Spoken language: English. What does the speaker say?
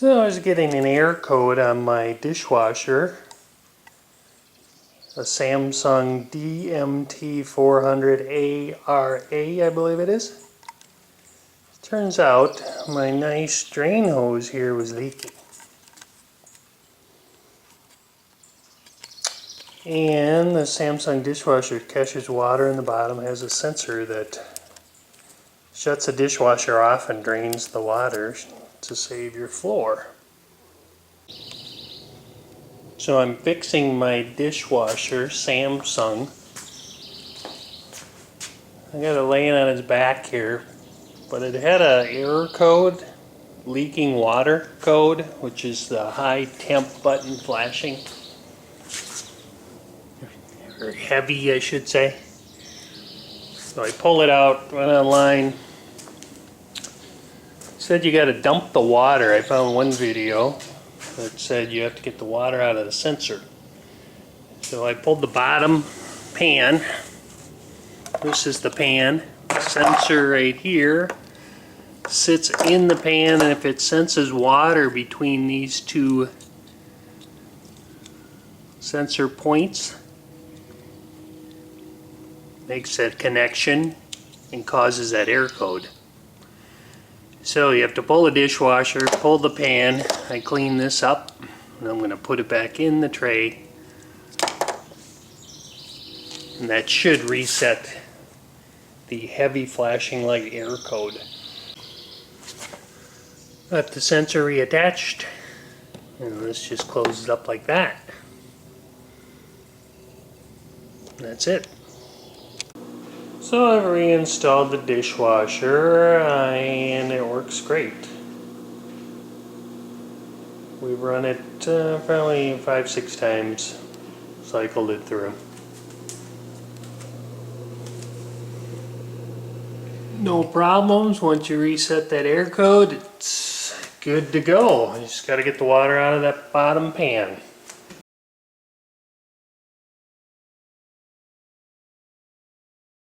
So I was getting an air code on my dishwasher, a Samsung DMT400 ARA, I believe it is. Turns out my nice drain hose here was leaking. And the Samsung dishwasher catches water in the bottom, has a sensor that shuts the dishwasher off and drains the water to save your floor. So I'm fixing my dishwasher, Samsung. I got it laying on its back here, but it had an error code, leaking water code, which is the high temp button flashing. Or heavy, I should say. So I pull it out, went online. It said you got to dump the water. I found one video that said you have to get the water out of the sensor. So I pulled the bottom pan. This is the pan. The sensor right here sits in the pan, and if it senses water between these two sensor points, makes that connection and causes that error code. So you have to pull the dishwasher, pull the pan. I clean this up, and I'm going to put it back in the tray. And that should reset the heavy flashing light error code. Got the sensor reattached, and this just closes up like that. And that's it. So I've reinstalled the dishwasher and it works great. We've run it probably 5-6 times, cycled it through. No problems. Once you reset that air code, it's good to go. You just got to get the water out of that bottom pan.